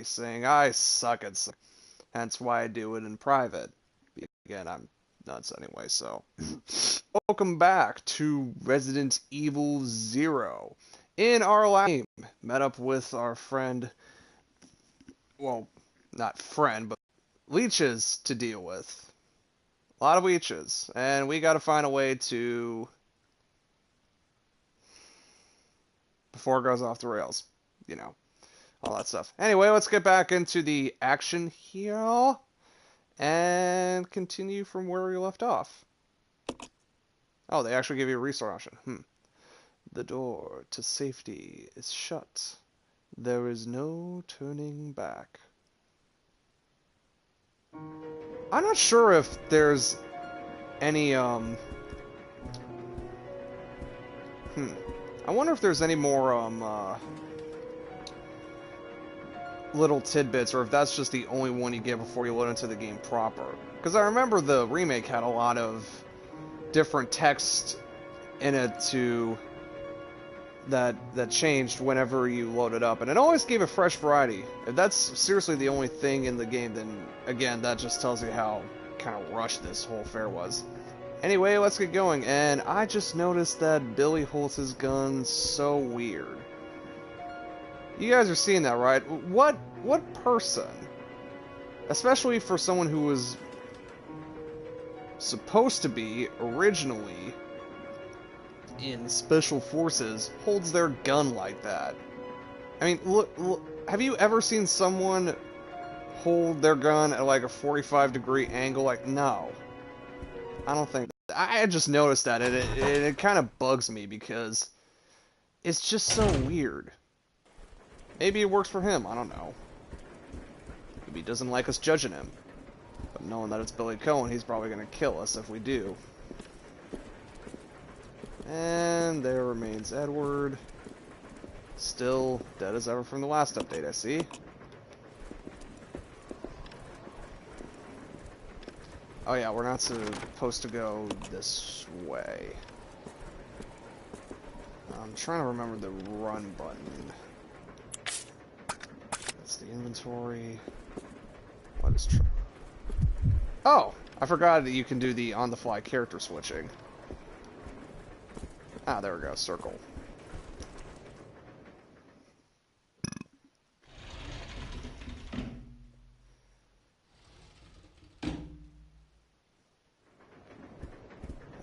me, saying I suck at something. Hence why I do it in private. Again, I'm nuts anyway, so. Welcome back to Resident Evil Zero. In our last game, met up with our friend, well, not friend, but leeches to deal with. A lot of leeches, and we gotta find a way to, before it goes off the rails, you know, all that stuff. Anyway, let's get back into the action here, and continue from where we left off. Oh, they actually give you a restart option. The door to safety is shut. There is no turning back. I'm not sure if there's any, I wonder if there's any more, little tidbits, or if that's just the only one you get before you load into the game proper. Because I remember the remake had a lot of different text in it that changed whenever you load it up, and it always gave a fresh variety. If that's seriously the only thing in the game, then again, that just tells you how kind of rushed this whole affair was. Anyway, let's get going, and I just noticed that Billy holds his gun so weird. You guys are seeing that, right? What person, especially for someone who was supposed to be originally in Special Forces, holds their gun like that? I mean, look, have you ever seen someone hold their gun at like a 45-degree angle? Like, no. I don't think. I just noticed that, and it kind of bugs me because it's just so weird. Maybe it works for him, I don't know. Maybe he doesn't like us judging him. But knowing that it's Billy Cohen, he's probably going to kill us if we do. And there remains Edward. Still dead as ever from the last update, I see. Oh yeah, we're not supposed to go this way. I'm trying to remember the run button. That's the inventory. What is Oh! I forgot that you can do the on-the-fly character switching. Ah, there we go, circle.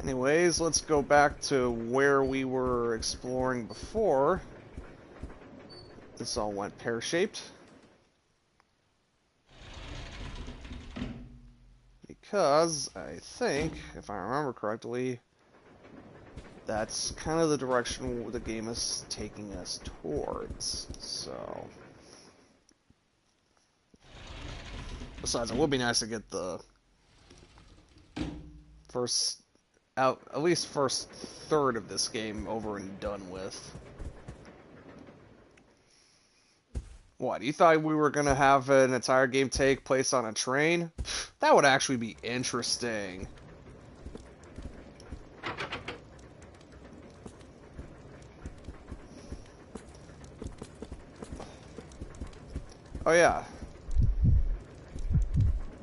Anyways, let's go back to where we were exploring before. This all went pear-shaped. Because, I think, if I remember correctly, that's kind of the direction the game is taking us towards, so... Besides, it would be nice to get the first... at least first third of this game over and done with. What, you thought we were gonna have an entire game take place on a train? That would actually be interesting. Oh yeah.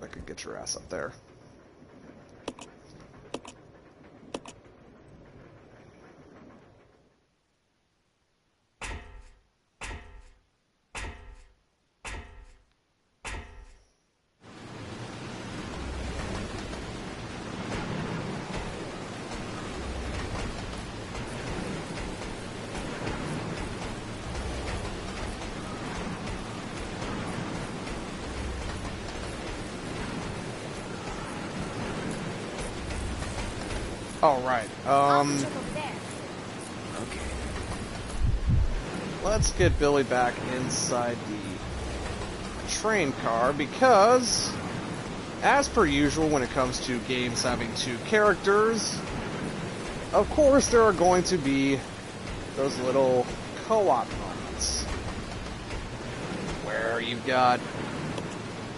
I could get your ass up there. All right. Okay. Let's get Billy back inside the train car because, as per usual when it comes to games having two characters, of course there are going to be those little co-op moments where you've got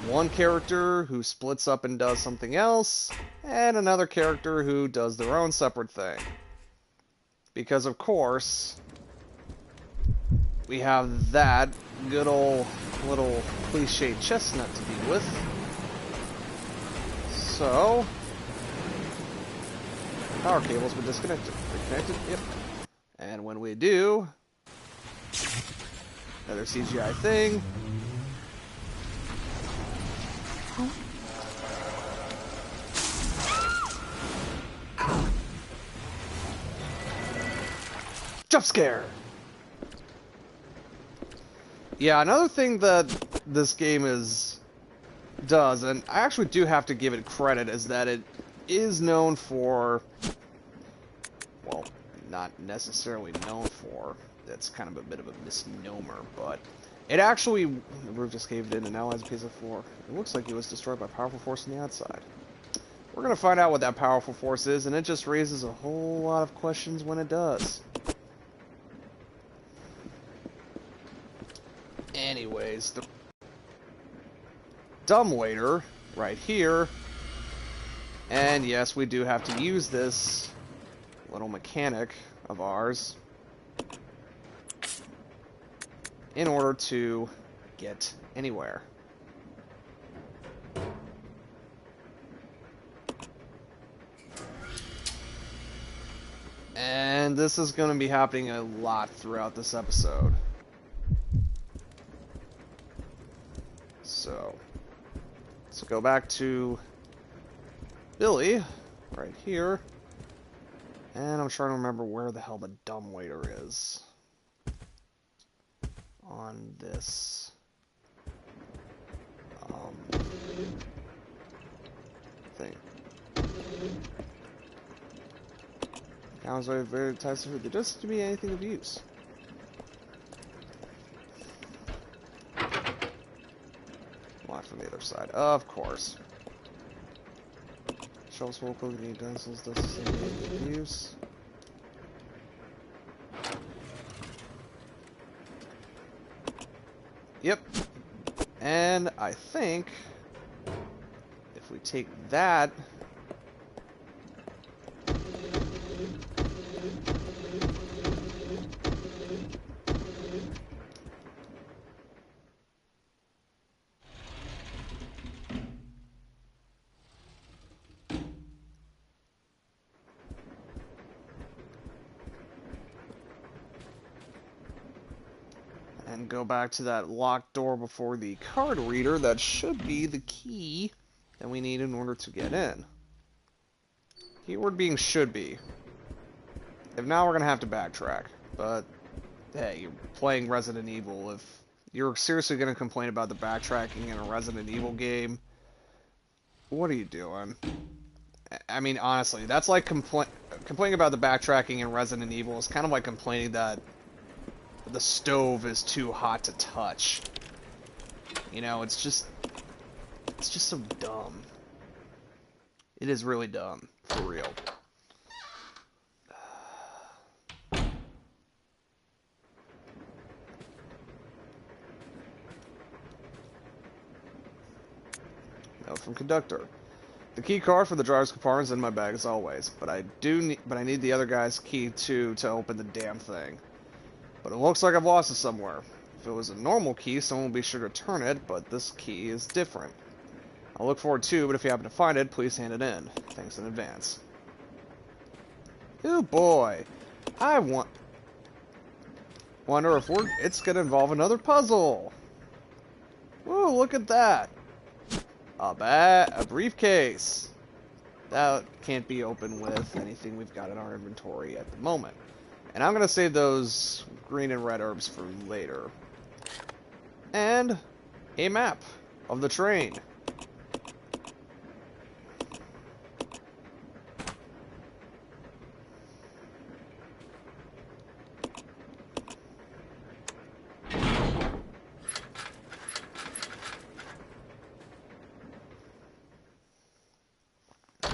one character who splits up and does something else, and another character who does their own separate thing. Because, of course, we have that good old little cliche chestnut to deal with. So, power cable's been disconnected. Reconnected? Yep. And when we do, another CGI thing. Jump scare! Yeah, another thing that this game does, and I actually do have to give it credit, is that it is known for, well, not necessarily known for, that's kind of a bit of a misnomer, but it actually, the roof just caved in and now has a piece of floor. It looks like it was destroyed by powerful force on the outside. We're going to find out what that powerful force is, and it just raises a whole lot of questions when it does. Anyways, the dumbwaiter right here, and yes, we do have to use this little mechanic of ours in order to get anywhere. And this is going to be happening a lot throughout this episode. So, let's go back to Billy, right here. And I'm trying to remember where the hell the dumbwaiter is on this thing. I was very enticed with it. There doesn't seem to be anything of use. Locked from the other side, of course. Shelves full of cooking utensils doesn't seem to be anything of use. Yep. And I think if we take that, and go back to that locked door before the card reader, that should be the key that we need in order to get in. Keyword being should be. If not, we're going to have to backtrack. But, hey, you're playing Resident Evil. If you're seriously going to complain about the backtracking in a Resident Evil game, what are you doing? I mean, honestly, that's like complaining about the backtracking in Resident Evil is kind of like complaining that the stove is too hot to touch. You know, it's just so dumb. It is really dumb, for real. Note from conductor. The key card for the driver's compartment is in my bag as always, but I need the other guy's key too to open the damn thing. But it looks like I've lost it somewhere. If it was a normal key, someone will be sure to turn it, but this key is different. I'll look for it too, but if you happen to find it, please hand it in. Thanks in advance. Oh boy. I wonder if it's gonna involve another puzzle. Whoa, look at that. A briefcase. That can't be opened with anything we've got in our inventory at the moment. And I'm gonna save those green and red herbs for later. And a map of the train.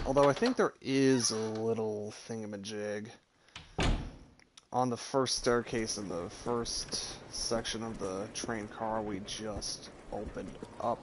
Although I think there is a little thingamajig on the first staircase in the first section of the train car we just opened up.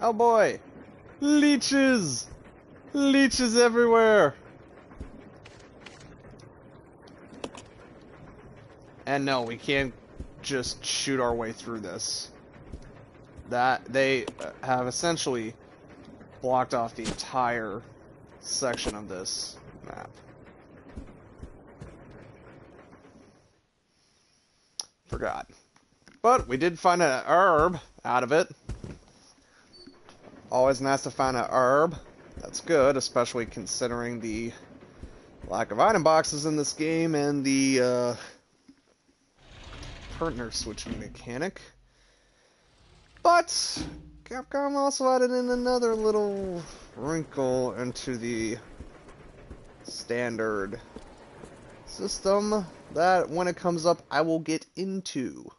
Oh boy! Leeches! Leeches everywhere! And no, we can't just shoot our way through this. That they have essentially blocked off the entire section of this map. Forgot. But we did find an herb out of it. Always nice to find an herb. That's good, especially considering the lack of item boxes in this game and the partner switching mechanic. But Capcom also added in another little wrinkle into the standard system that, when it comes up, I will get into.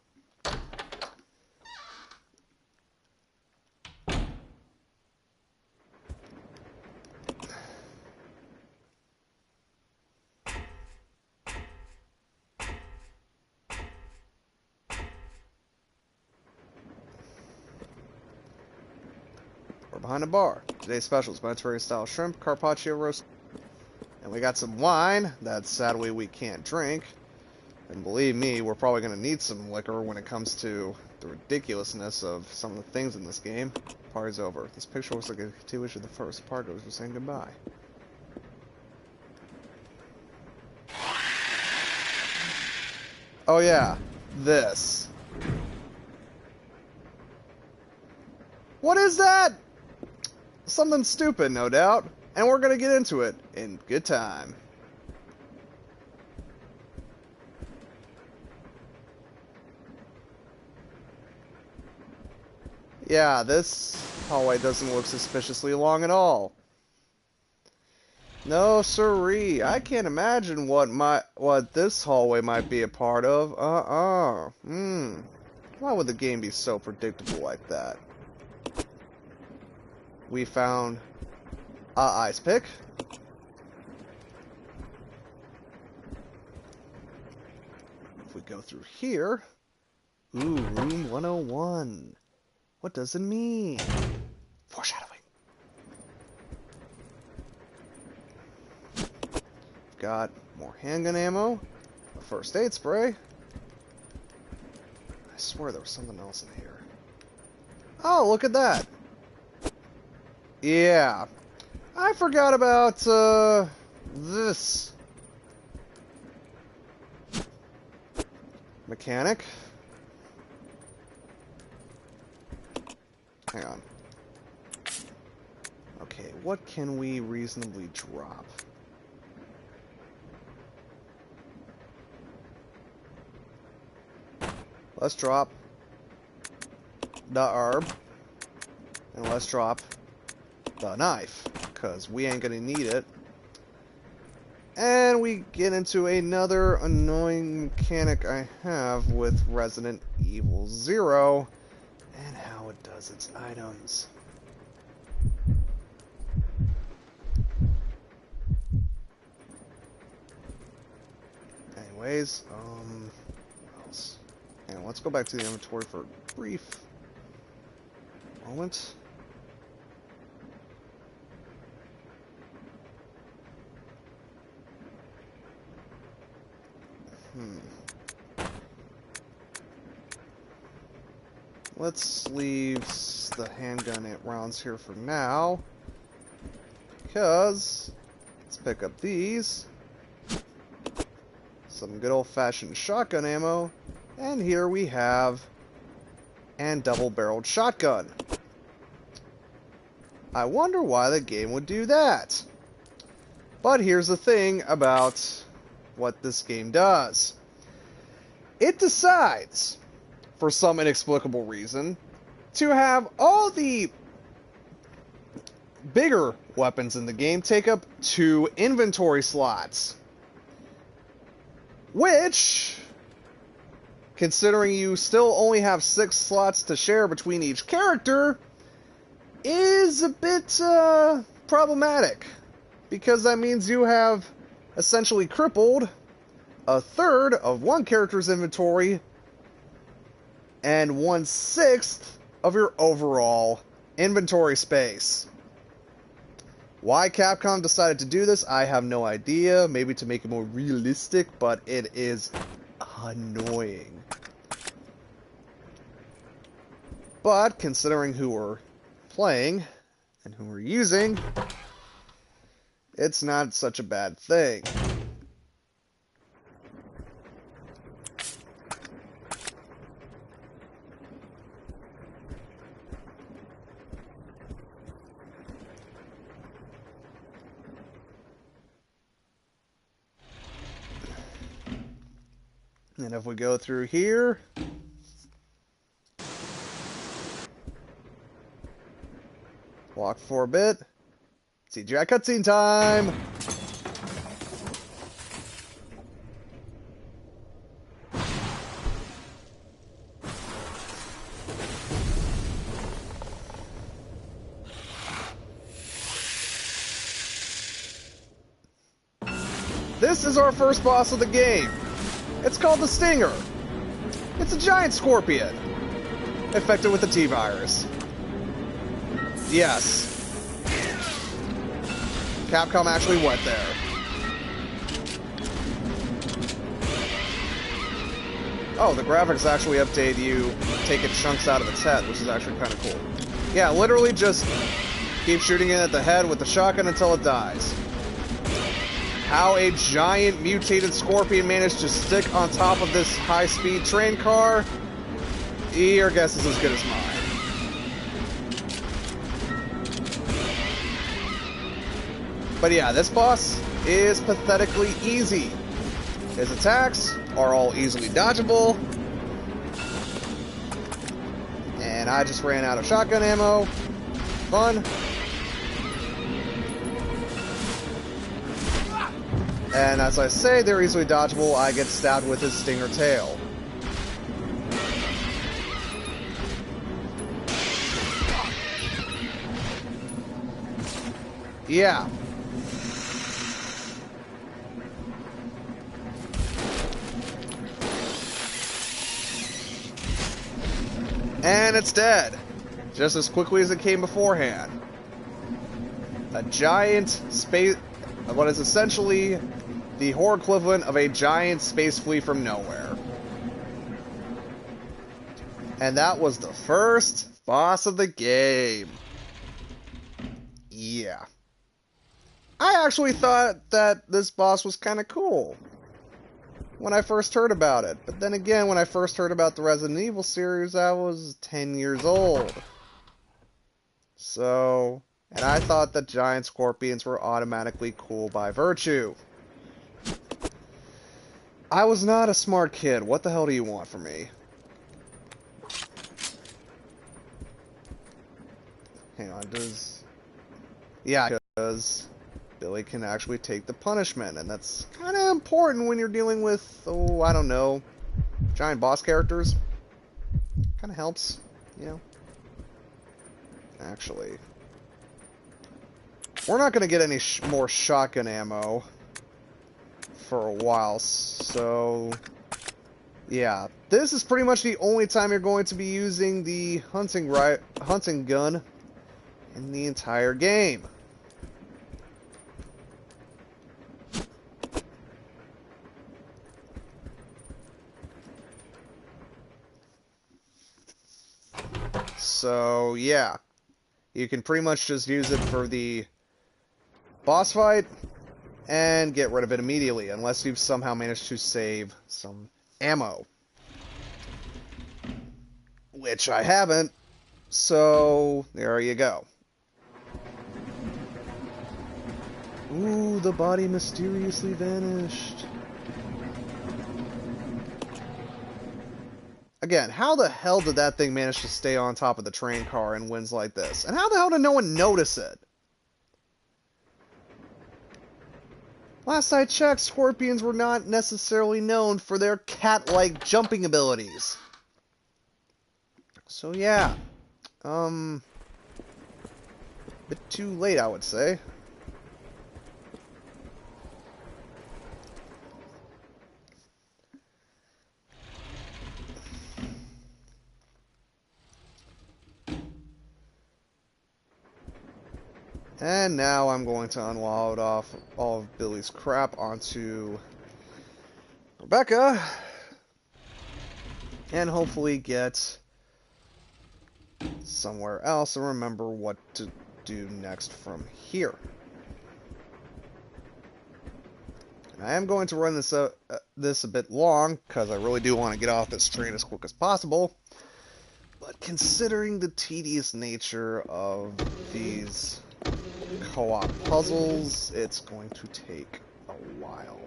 We're behind a bar. Today's special is Mediterranean style shrimp, carpaccio roast. And we got some wine that sadly we can't drink. And believe me, we're probably going to need some liquor when it comes to the ridiculousness of some of the things in this game. Party's over. This picture looks like a continuation of the first. Part goes for saying goodbye. Oh yeah, this. What is that? Something stupid, no doubt. And we're going to get into it in good time. Yeah, this hallway doesn't look suspiciously long at all. No siree, I can't imagine what this hallway might be a part of. Why would the game be so predictable like that? We found a ice pick. If we go through here, ooh, room 101. What does it mean? Foreshadowing. We've got more handgun ammo, a first aid spray. I swear there was something else in here. Oh, look at that. Yeah. I forgot about, this. Mechanic. Hang on. Okay, what can we reasonably drop? Let's drop the herb. And let's drop the knife, because we ain't gonna need it. And we get into another annoying mechanic I have with Resident Evil 0 and how it does its items. Anyways, what else? And let's go back to the inventory for a brief moment. Let's leave the handgun rounds here for now, because let's pick up these. Some good old-fashioned shotgun ammo, and here we have a double-barreled shotgun. I wonder why the game would do that. But here's the thing about what this game does. It decides, for some inexplicable reason, to have all the bigger weapons in the game take up 2 inventory slots. Which, considering you still only have 6 slots to share between each character, is a bit problematic. Because that means you have essentially crippled a third of one character's inventory and 1/6 of your overall inventory space. Why Capcom decided to do this, I have no idea. Maybe to make it more realistic, but it is annoying. But considering who we're playing and who we're using, it's not such a bad thing. And if we go through here, walk for a bit, CGI cutscene time! This is our first boss of the game. It's called the Stinger. It's a giant scorpion, infected with the T-virus. Yes. Capcom actually went there. Oh, the graphics actually update you taking chunks out of its head, which is actually kind of cool. Yeah, literally just keep shooting it at the head with the shotgun until it dies. How a giant mutated scorpion managed to stick on top of this high-speed train car, your guess is as good as mine. But yeah, this boss is pathetically easy. His attacks are all easily dodgeable. And I just ran out of shotgun ammo. Fun. And as I say, they're easily dodgeable. I get stabbed with his stinger tail. Yeah. And it's dead. Just as quickly as it came beforehand. A giant space... what is essentially the horror equivalent of a giant space flea from nowhere. And that was the first boss of the game. Yeah. I actually thought that this boss was kind of cool when I first heard about it. But then again, when I first heard about the Resident Evil series, I was 10 years old. So... and I thought that giant scorpions were automatically cool by virtue. I was not a smart kid. What the hell do you want from me? Hang on, does... yeah, because Billy can actually take the punishment, and that's kind of important when you're dealing with, oh, I don't know, giant boss characters. Kind of helps, you know? Actually... we're not going to get any more shotgun ammo for a while, so... yeah. This is pretty much the only time you're going to be using the hunting gun in the entire game. So, yeah. You can pretty much just use it for the boss fight and get rid of it immediately, unless you've somehow managed to save some ammo. Which I haven't, so there you go. Ooh, the body mysteriously vanished. Again, how the hell did that thing manage to stay on top of the train car in winds like this? And how the hell did no one notice it? Last I checked, scorpions were not necessarily known for their cat-like jumping abilities. So yeah, bit too late, I would say. And now I'm going to unload off all of Billy's crap onto Rebecca. And hopefully get somewhere else and remember what to do next from here. And I am going to run this a bit long, because I really do want to get off this train as quick as possible. But considering the tedious nature of these co-op puzzles, it's going to take a while.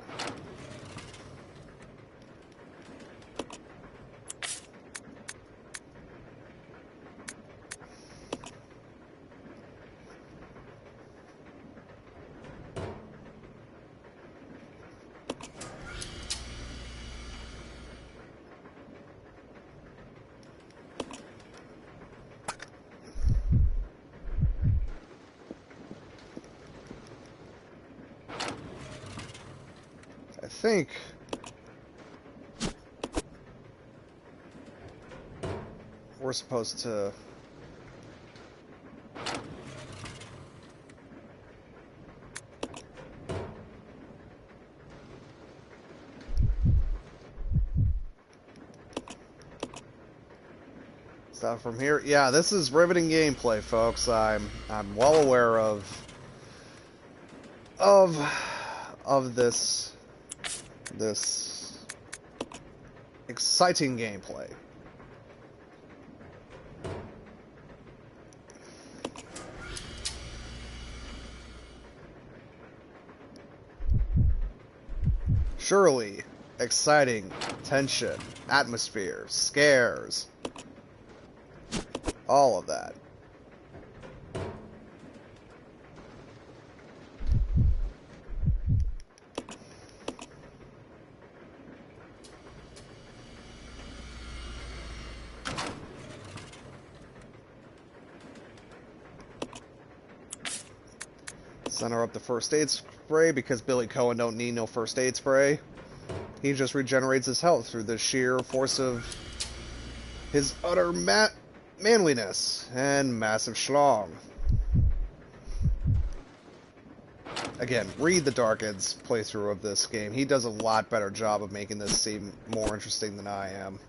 I think we're supposed to start from here. Yeah, this is riveting gameplay, folks. I'm well aware of this exciting gameplay. Surely, exciting, tension, atmosphere, scares, all of that. Center up the first aid spray because Billy Cohen don't need no first aid spray. He just regenerates his health through the sheer force of his utter manliness and massive schlong. Again, read the Darkins playthrough of this game. He does a lot better job of making this seem more interesting than I am.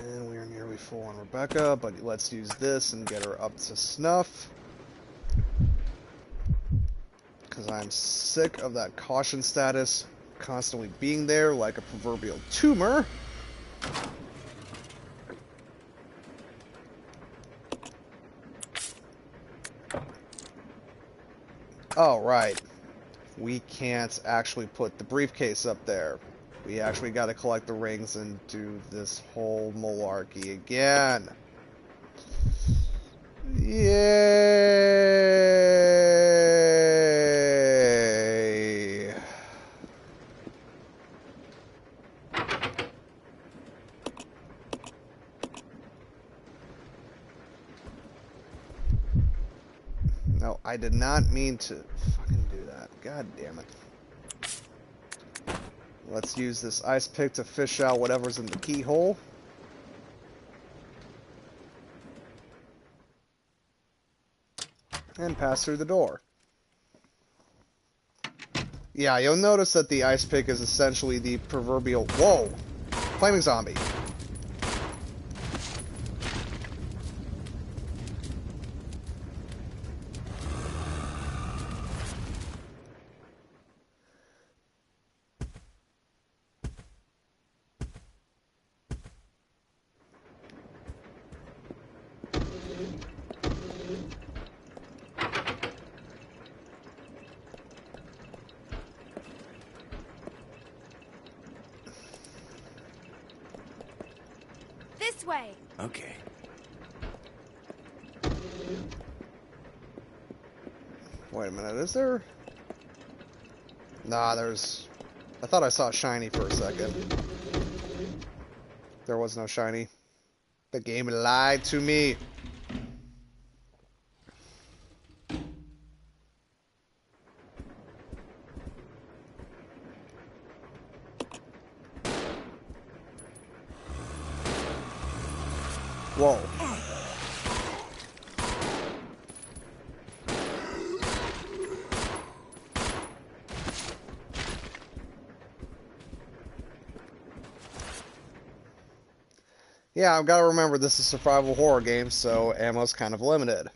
And we are nearly full on Rebecca, but let's use this and get her up to snuff. Because I'm sick of that caution status constantly being there like a proverbial tumor. Oh, right. We can't actually put the briefcase up there. We actually got to collect the rings and do this whole malarkey again. Yay! No, I did not mean to fucking do that. God damn it. Let's use this ice pick to fish out whatever's in the keyhole. And pass through the door. Yeah, you'll notice that the ice pick is essentially the proverbial... Whoa! Flaming zombie. This way. Okay. Wait a minute, is there... Nah, there's... I thought I saw shiny for a second. There was no shiny. The game lied to me. Whoa. Yeah, I've got to remember this is a survival horror game, so ammo's kind of limited.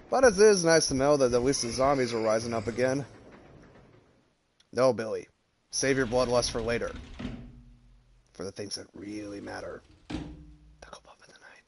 But it is nice to know that at least the zombies are rising up again. No, Billy. Save your bloodlust for later. For the things that really matter. Knuckle Bump in the night.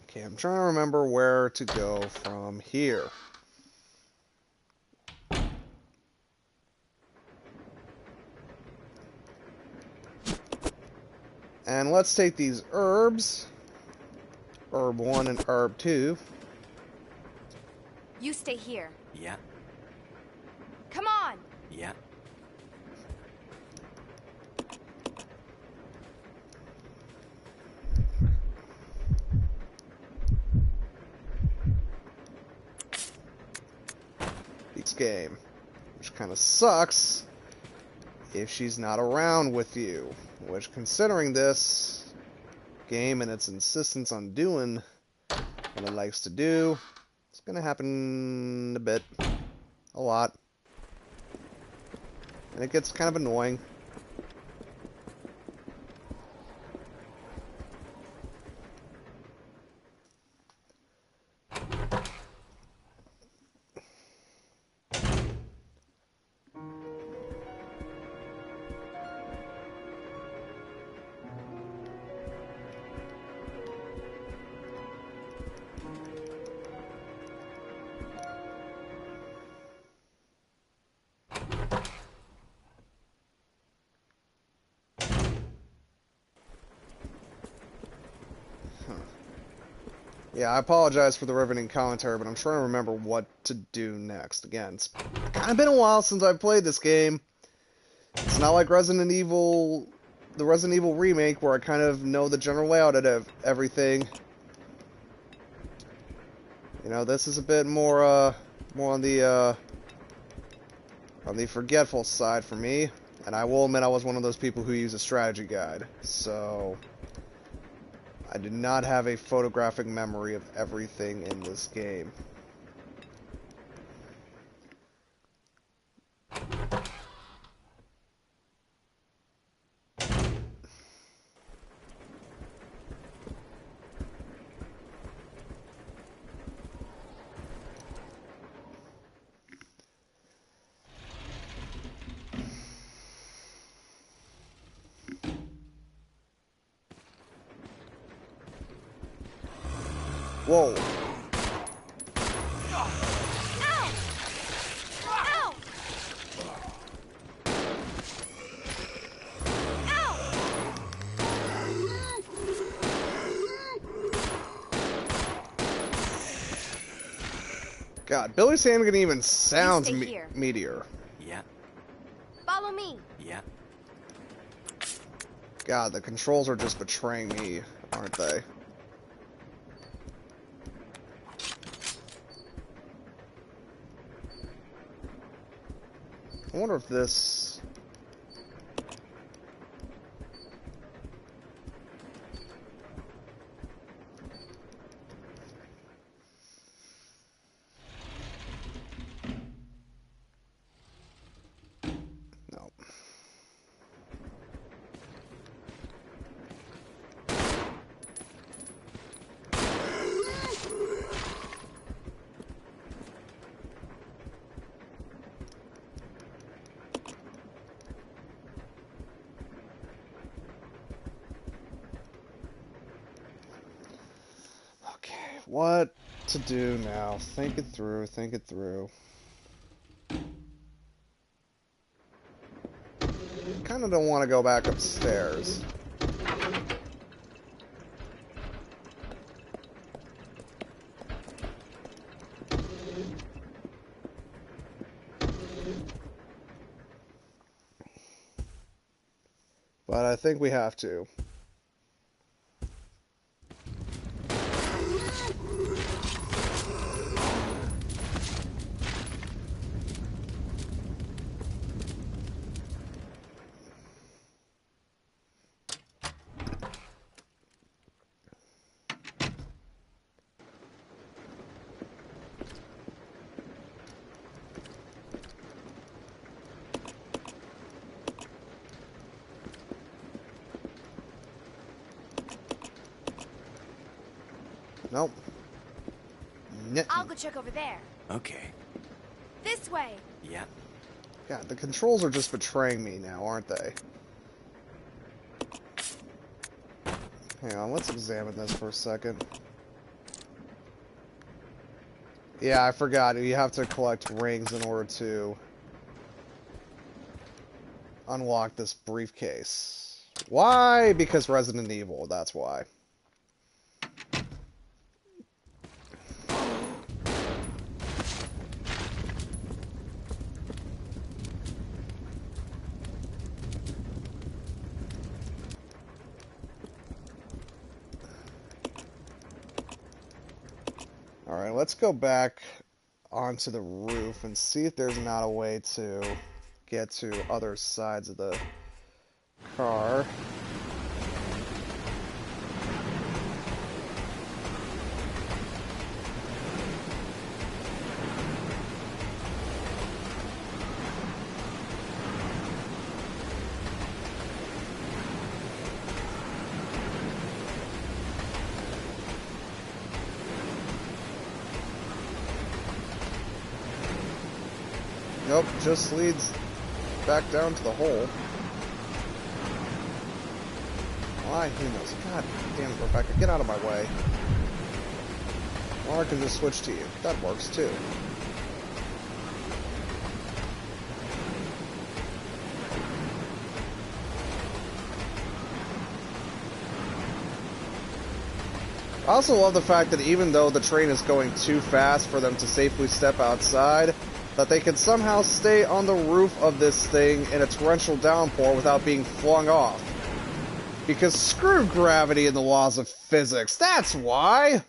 Okay, I'm trying to remember where to go from here. And let's take these herbs. Herb 1 and herb 2. You stay here. Yeah, Come on! yeah. This game. Which kind of sucks if she's not around with you. Which, considering this game and its insistence on doing what it likes to do, it's going to happen a bit. A lot. And it gets kind of annoying. Yeah, I apologize for the riveting commentary, but I'm trying to remember what to do next. Again, it's kind of been a while since I've played this game. It's not like Resident Evil, the Resident Evil remake, where I kind of know the general layout of everything. You know, this is a bit more on the forgetful side for me. And I will admit I was one of those people who use a strategy guide, so I do not have a photographic memory of everything in this game. Whoa. Ow! Ow! Ow! God, Billy's Hannigan even sounds stay here. meteor. Yeah, Follow me. yeah. God, the controls are just betraying me, aren't they? I wonder if this... No. Okay, what to do now? Think it through, think it through. Kinda don't want to go back upstairs. But I think we have to. Nope. I'll go check over there. Okay. This way. Yeah. God, the controls are just betraying me now, aren't they? Hang on, let's examine this for a second. Yeah, I forgot. You have to collect rings in order to unlock this briefcase. Why? Because Resident Evil, that's why. Alright, let's go back onto the roof and see if there's not a way to get to other sides of the car. Nope, just leads back down to the hole. Why? Who knows? God damn it, Rebecca, get out of my way. Or I can just switch to you. That works too. I also love the fact that even though the train is going too fast for them to safely step outside, that they can somehow stay on the roof of this thing in a torrential downpour without being flung off. Because screw gravity and the laws of physics, that's why!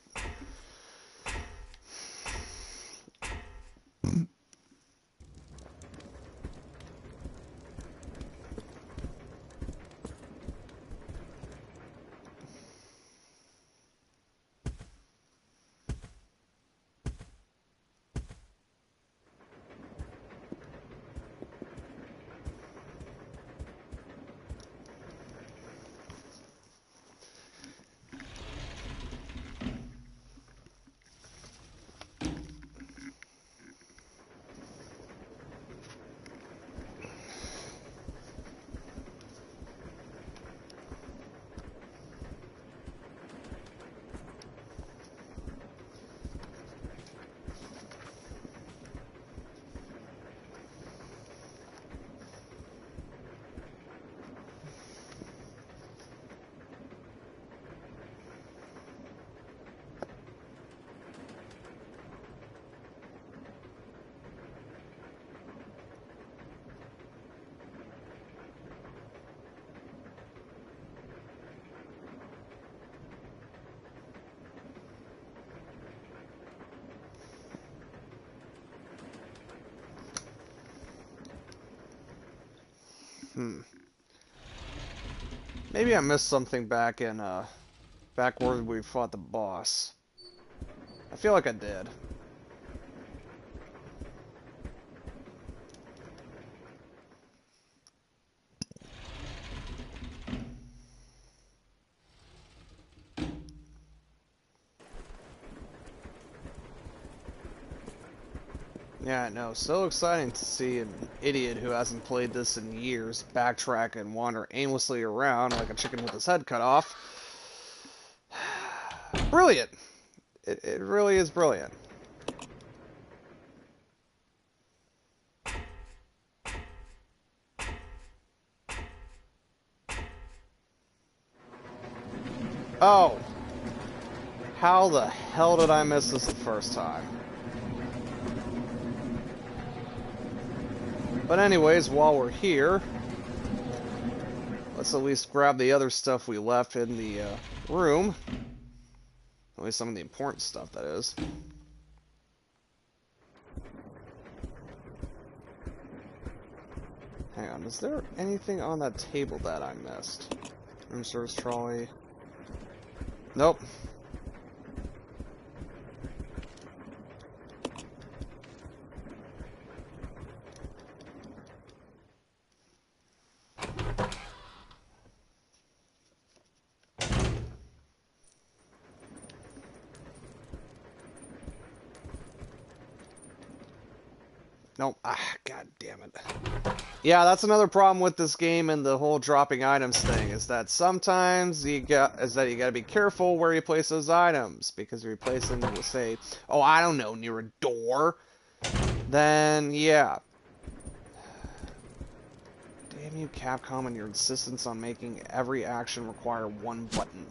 Maybe I missed something back in, back where we fought the boss. I feel like I did. Yeah, I know. So exciting to see an idiot who hasn't played this in years backtrack and wander aimlessly around like a chicken with his head cut off. Brilliant! It really is brilliant. Oh! How the hell did I miss this the first time? But anyways, while we're here, Let's at least grab the other stuff we left in the room. At least some of the important stuff, that is. Hang on, is there anything on that table that I missed? Room service trolley. Nope. Nope. Ah, god damn it. Yeah, that's another problem with this game and the whole dropping items thing, is that sometimes you gotta be careful where you place those items, because if you place them, we'll say, oh, I don't know, near a door, then yeah. Damn you, Capcom, and your insistence on making every action require one button.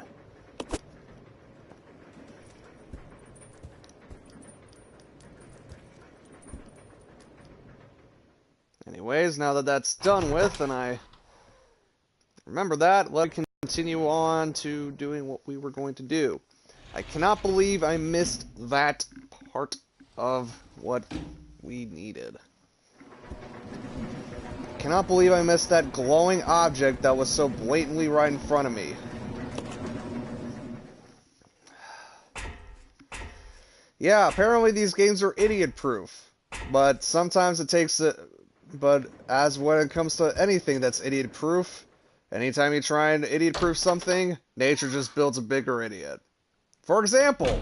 Anyways, now that that's done with, and I remember that, let's continue on to doing what we were going to do. I cannot believe I missed that part of what we needed. I cannot believe I missed that glowing object that was so blatantly right in front of me. Yeah, apparently these games are idiot-proof, but sometimes it takes a... But as when it comes to anything that's idiot-proof, anytime you try and idiot-proof something, nature just builds a bigger idiot. For example,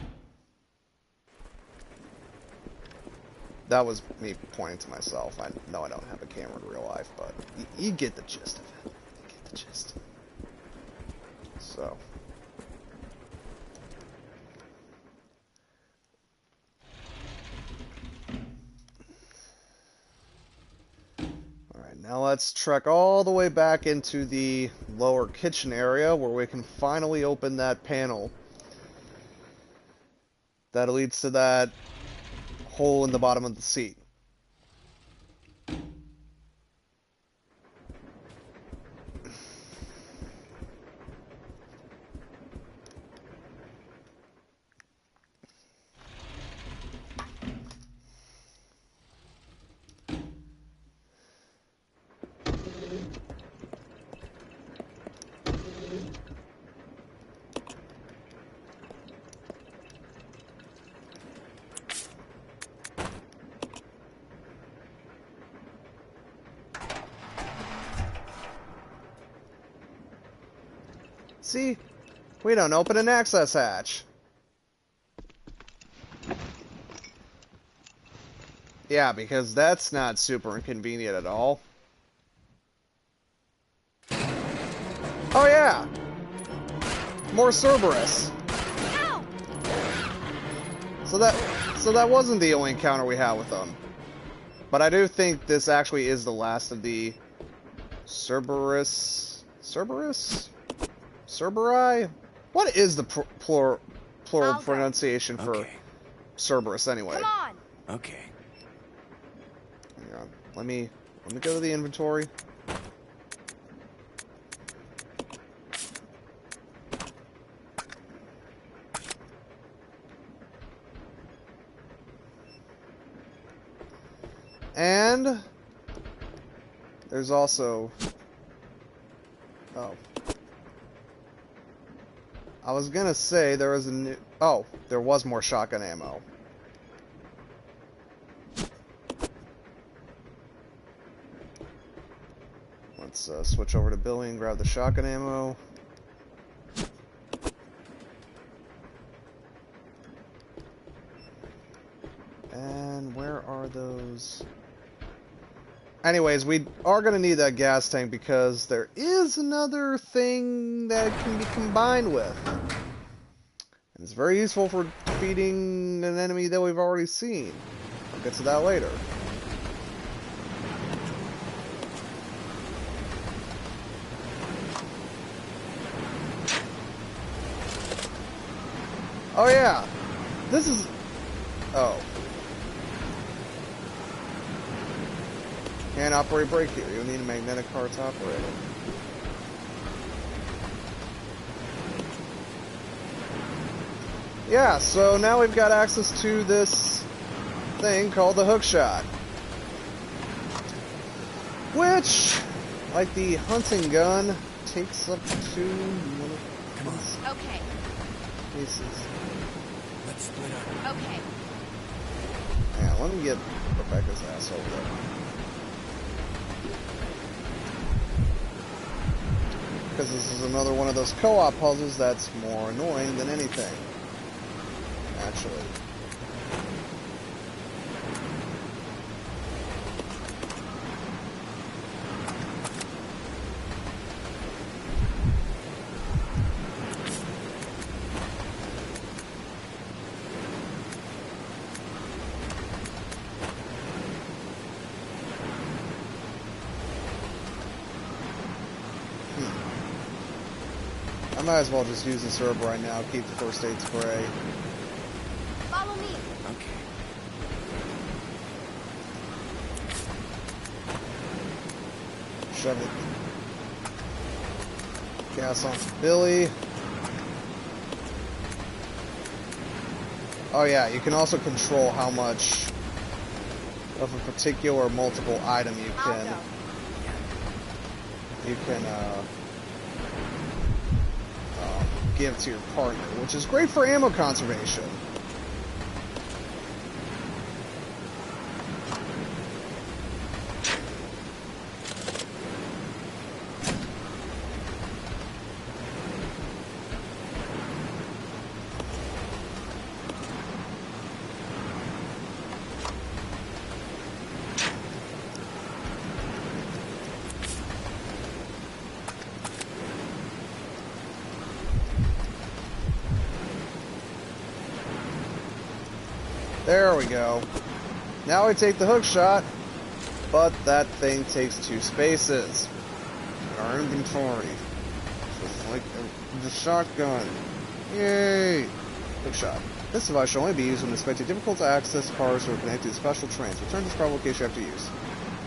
that was me pointing to myself. I know I don't have a camera in real life, but you get the gist of it. You get the gist. So. Now let's trek all the way back into the lower kitchen area where we can finally open that panel that leads to that hole in the bottom of the seat. See? We don't open an access hatch. Yeah, because that's not super inconvenient at all. Oh yeah! More Cerberus. Ow! So that wasn't the only encounter we had with them. But I do think this actually is the last of the Cerberus? Cerberi? What is the plural pronunciation for Cerberus anyway? Come on. Okay. Hang on. Let me go to the inventory. And there's also... Oh. I was gonna say there was a new... Oh, there was more shotgun ammo. Let's switch over to Billy and grab the shotgun ammo. And where are those... Anyways, we are going to need that gas tank because there is another thing that it can be combined with. And it's very useful for defeating an enemy that we've already seen. I'll get to that later. Oh yeah! This is... Oh. Can't operate brake here. You'll need a magnetic car to operate it. Yeah, so now we've got access to this thing called the hookshot. Which, like the hunting gun, takes up to... Come on. Okay. Pieces. Let's split up. Okay. Yeah, let me get Rebecca's ass over there. Because this is another one of those co-op puzzles that's more annoying than anything. Actually. I might as well just use this herb right now, keep the first aid spray. Follow me. Okay. Shove it. Gas onto Billy. Oh yeah, you can also control how much of a particular multiple item you I'll can go. give to your partner, which is great for ammo conservation. There we go. Now we take the hook shot, but that thing takes 2 spaces in our inventory. Just like the shotgun. Yay! Hook shot. This device should only be used when inspecting difficult to access cars or connected to special trains. Return to this proper location after use.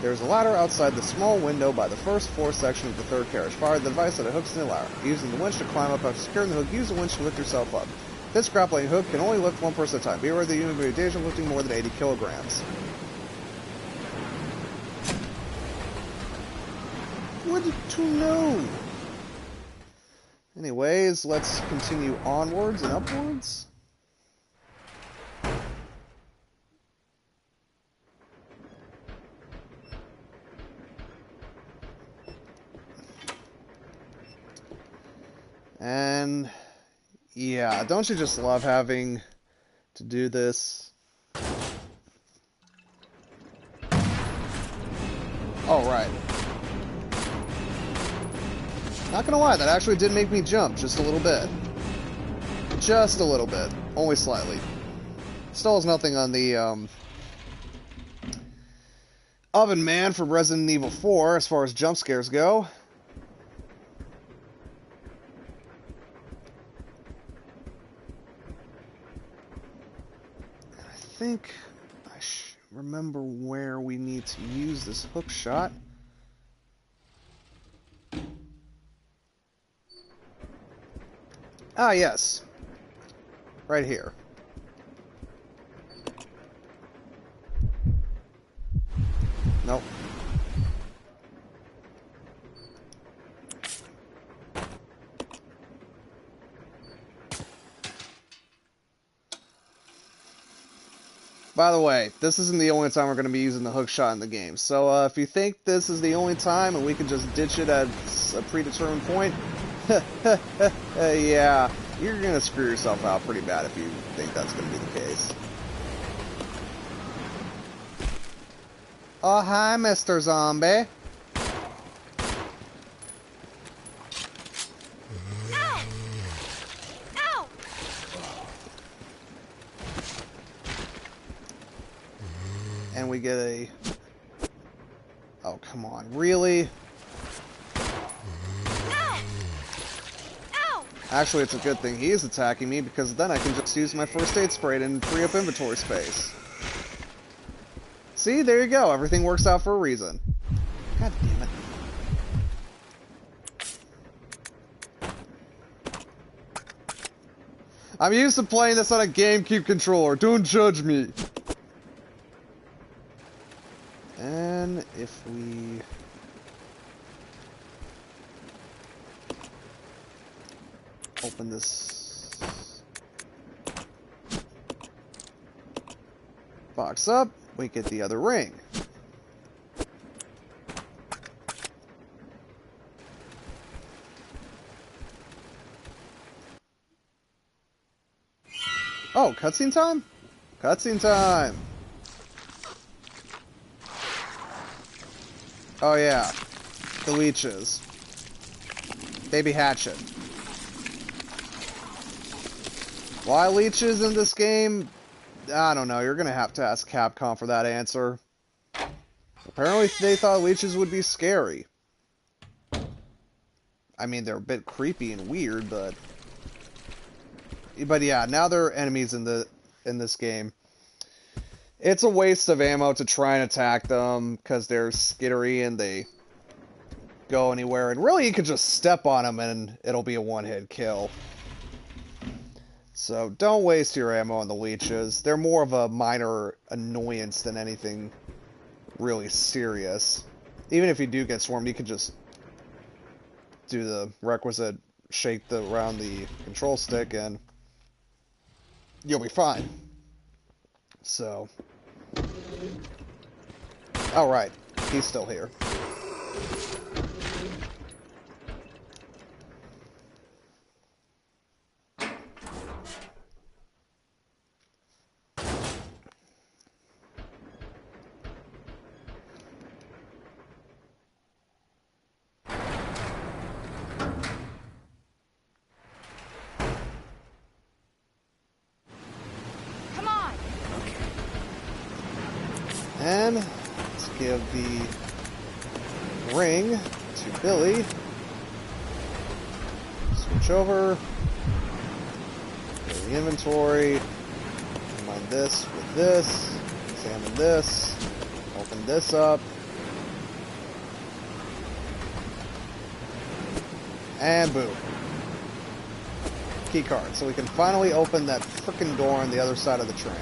There is a ladder outside the small window by the first floor section of the third carriage. Fire the device that it hooks in the ladder. Using the winch to climb up after securing the hook, use the winch to lift yourself up. This grappling hook can only lift one person at a time. Be aware that you may be in danger of lifting more than 80 kilograms. Good to know. Anyways, let's continue onwards and upwards. And yeah, don't you just love having to do this? Oh, right. Not gonna lie, that actually did make me jump just a little bit. Just a little bit. Only slightly. Still has nothing on the, Oven Man from Resident Evil 4 as far as jump scares go. I think I remember where we need to use this hook shot. Ah, yes. Right here. Nope. By the way, this isn't the only time we're going to be using the hook shot in the game. So if you think this is the only time and we can just ditch it at a predetermined point, yeah, you're going to screw yourself out pretty bad if you think that's going to be the case. Oh, hi, Mr. Zombie. And we get a... Oh, come on. Really? Actually, it's a good thing he is attacking me, because then I can just use my first aid spray and free up inventory space. See? There you go. Everything works out for a reason. God damn it. I'm used to playing this on a GameCube controller. Don't judge me. And if we... open this box up, we get the other ring. Oh, cutscene time? Cutscene time! Oh yeah, the leeches. Baby Hatchet. Why leeches in this game? I don't know, you're gonna have to ask Capcom for that answer. Apparently they thought leeches would be scary. I mean, they're a bit creepy and weird, but yeah, now they're enemies in this game. It's a waste of ammo to try and attack them because they're skittery and they go anywhere. And really, you could just step on them and it'll be a one-hit kill. So don't waste your ammo on the leeches. They're more of a minor annoyance than anything really serious. Even if you do get swarmed, you can just do the requisite shake around the control stick and you'll be fine. So, alright, he's still here. And let's give the ring to Billy. Switch over. Go to the inventory. Combine this with this. Examine this. Open this up. And boom. Keycard. So we can finally open that frickin' door on the other side of the train.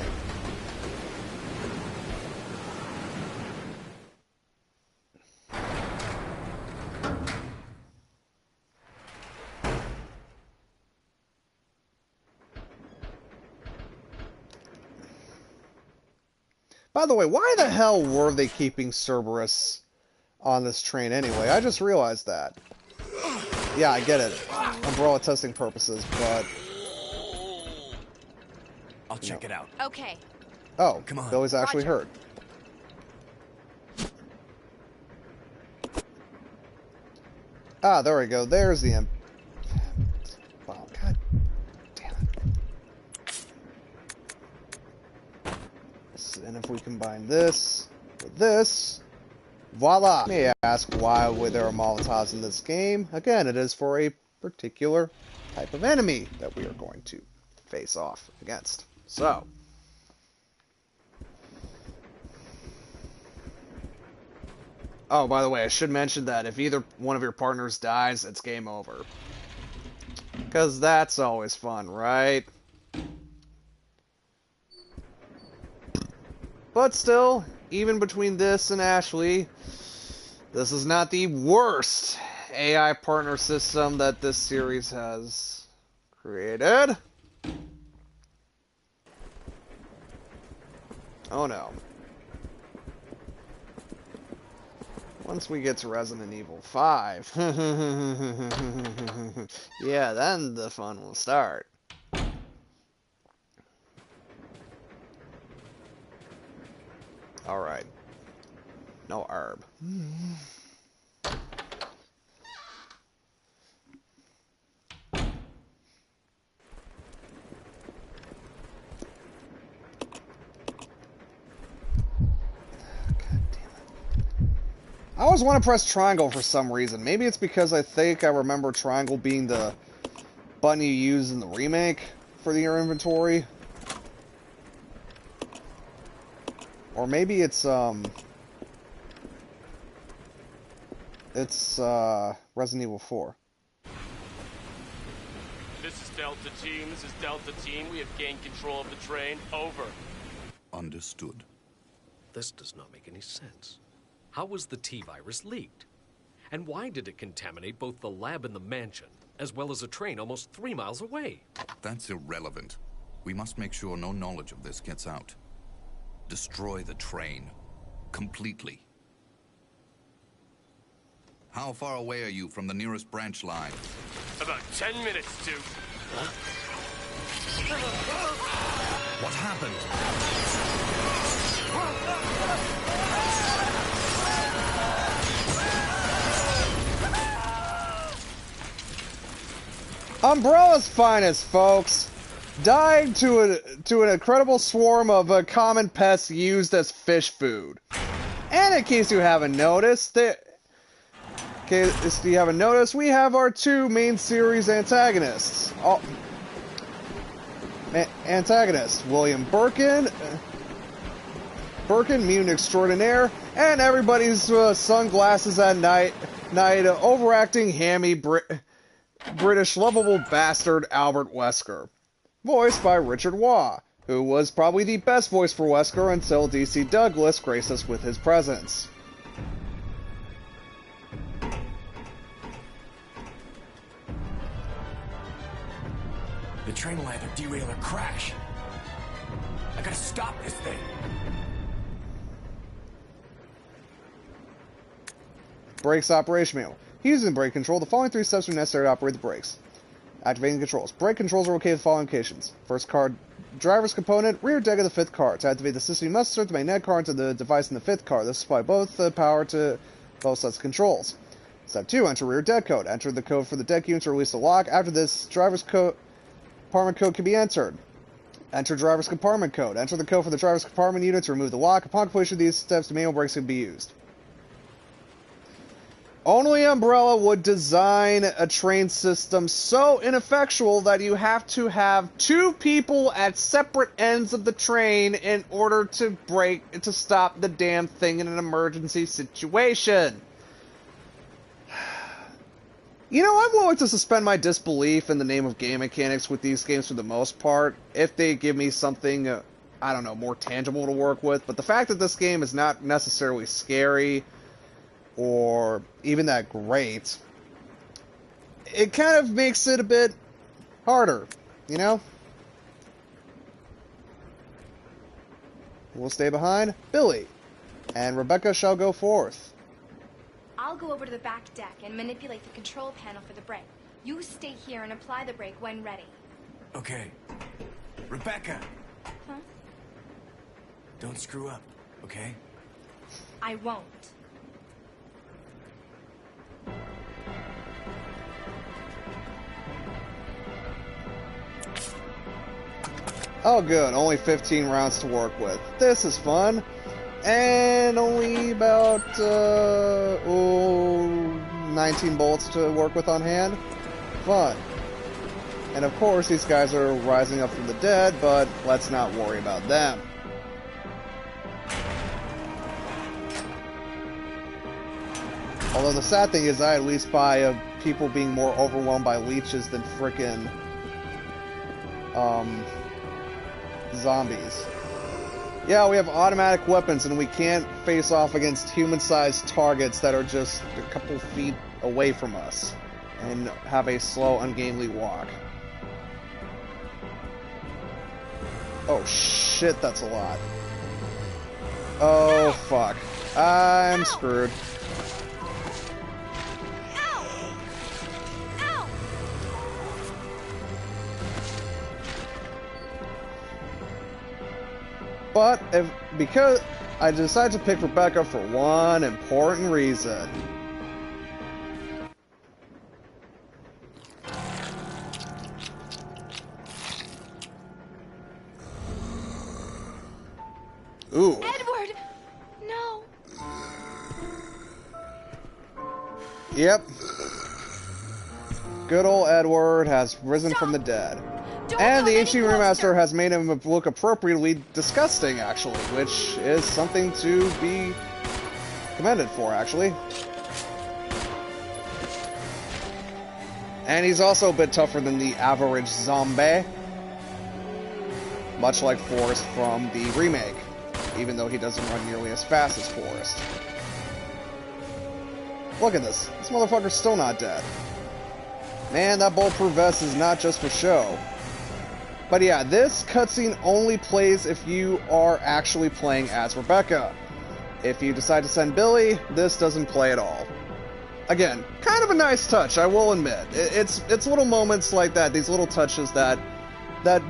By the way, why the hell were they keeping Cerberus on this train anyway? I just realized that. Yeah, I get it. Umbrella testing purposes, but... I'll check it out. Okay. Oh, come on. Billy's actually hurt. Ah, there we go. There's the imp. Wow, god damn it. And if we combine this with this, voila! You may ask why there are Molotovs in this game. Again, it is for a particular type of enemy that we are going to face off against. So, oh, by the way, I should mention that if either one of your partners dies, it's game over. Because that's always fun, right? But still, even between this and Ashley, this is not the worst AI partner system that this series has created. Oh no. Once we get to Resident Evil 5, yeah, then the fun will start. Alright. No herb. I always want to press triangle for some reason. Maybe it's because I think I remember triangle being the button you use in the remake for your inventory. Or maybe it's Resident Evil 4. This is Delta Team. This is Delta Team. We have gained control of the train. Over. Understood. This does not make any sense. How was the T-virus leaked? And why did it contaminate both the lab and the mansion, as well as a train almost 3 miles away? That's irrelevant. We must make sure no knowledge of this gets out. Destroy the train. Completely. How far away are you from the nearest branch line? About 10 minutes, Duke. Huh? What happened? Umbrella's finest, folks. Died to an incredible swarm of common pests used as fish food. And in case you haven't noticed, we have our two main series antagonists. William Birkin, mutant extraordinaire, and everybody's sunglasses at night, overacting hammy British lovable bastard Albert Wesker, voiced by Richard Waugh, who was probably the best voice for Wesker until DC Douglas graced us with his presence. The train will either derail or crash. I gotta stop this thing. Brakes operation manual. Using brake control, the following 3 steps are necessary to operate the brakes. Activating controls. Brake controls are okay with the following locations. First car, driver's component, rear deck of the 5th car. To activate the system, you must insert the magnetic car into the device in the 5th car. This will supply both the power to both sets of controls. Step 2, enter rear deck code. Enter the code for the deck unit to release the lock. After this, driver's compartment code can be entered. Enter driver's compartment code. Enter the code for the driver's compartment unit to remove the lock. Upon completion of these steps, the manual brakes can be used. Only Umbrella would design a train system so ineffectual that you have to have 2 people at separate ends of the train in order to stop the damn thing in an emergency situation. You know, I'm willing to suspend my disbelief in the name of game mechanics with these games for the most part, if they give me something, I don't know, more tangible to work with. But the fact that this game is not necessarily scary or even that great, it kind of makes it a bit harder, you know? We'll stay behind Billy, and Rebecca shall go forth. I'll go over to the back deck and manipulate the control panel for the brake. You stay here and apply the brake when ready. Okay. Rebecca! Huh? Don't screw up, okay? I won't. Oh good, only 15 rounds to work with. This is fun. And only about 19 bullets to work with on hand. Fun. And of course these guys are rising up from the dead, but let's not worry about them. Although the sad thing is I at least buy people being more overwhelmed by leeches than frickin' zombies. Yeah, we have automatic weapons and we can't face off against human-sized targets that are just a couple feet away from us and have a slow, ungainly walk. Oh shit, that's a lot. Oh fuck. I'm screwed. But because I decided to pick Rebecca for one important reason. Ooh. Edward! No. Yep. Good old Edward has risen from the dead. And the HD remaster has made him look appropriately disgusting, actually, which is something to be commended for, actually. And he's also a bit tougher than the average zombie. Much like Forrest from the remake, even though he doesn't run nearly as fast as Forrest. Look at this. This motherfucker's still not dead. Man, that bulletproof vest is not just for show. But yeah, this cutscene only plays if you are actually playing as Rebecca. If you decide to send Billy, this doesn't play at all. Again, kind of a nice touch, I will admit. It's little moments like that, these little touches that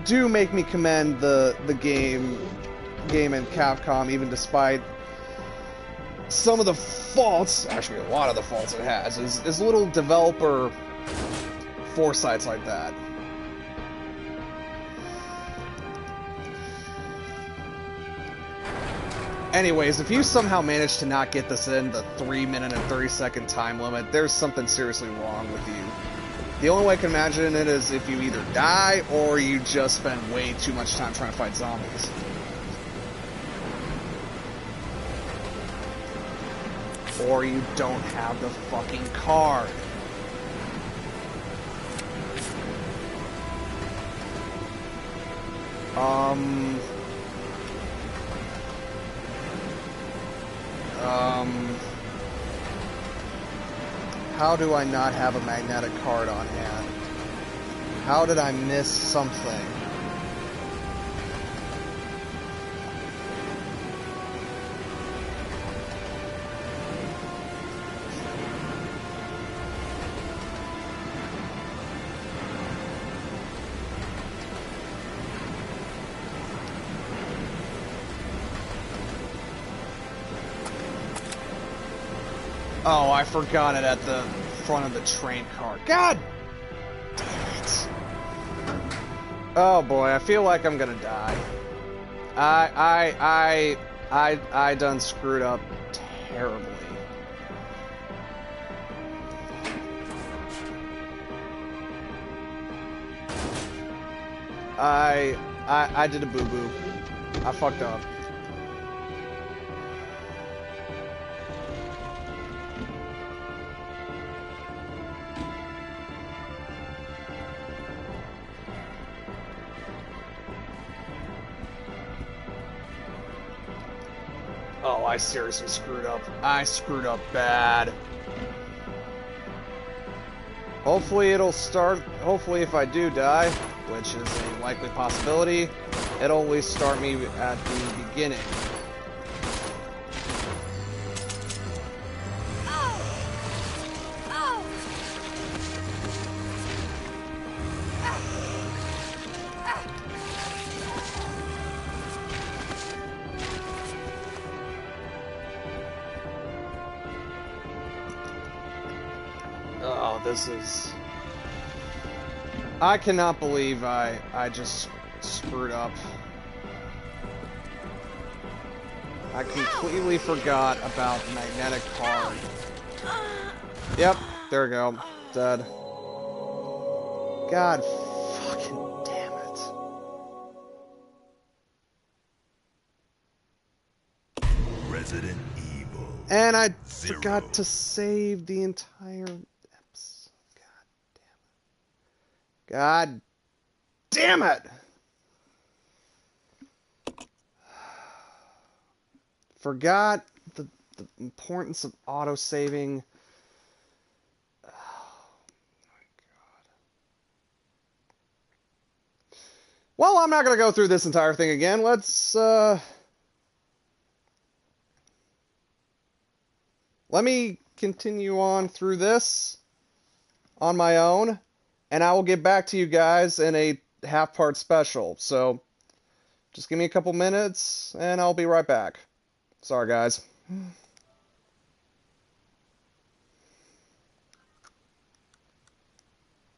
do make me commend the game and Capcom, even despite some of the faults, actually a lot of the faults it has, is little developer foresights like that. Anyways, if you somehow manage to not get this in the 3-minute and 30-second time limit, there's something seriously wrong with you. The only way I can imagine it is if you either die or you just spend way too much time trying to fight zombies. Or you don't have the fucking card. How do I not have a magnetic card on hand? How did I miss something? Oh, I forgot it at the front of the train car. God damn it. Oh boy, I feel like I'm gonna die. I done screwed up terribly. I did a boo-boo. I fucked up. Oh, I seriously screwed up. I screwed up bad. Hopefully it'll start, hopefully if I do die, which is a likely possibility, it'll at least start me at the beginning. This is... I cannot believe I just screwed up. I completely forgot about the magnetic card. Yep, there we go. Dead. God fucking damn it. Resident Evil. And I forgot to save the entire... God damn it! Forgot the importance of auto-saving. Oh my god. Well, I'm not gonna go through this entire thing again. Let's, let me continue on through this on my own. And I will get back to you guys in a half-part special. So, just give me a couple minutes, and I'll be right back. Sorry, guys.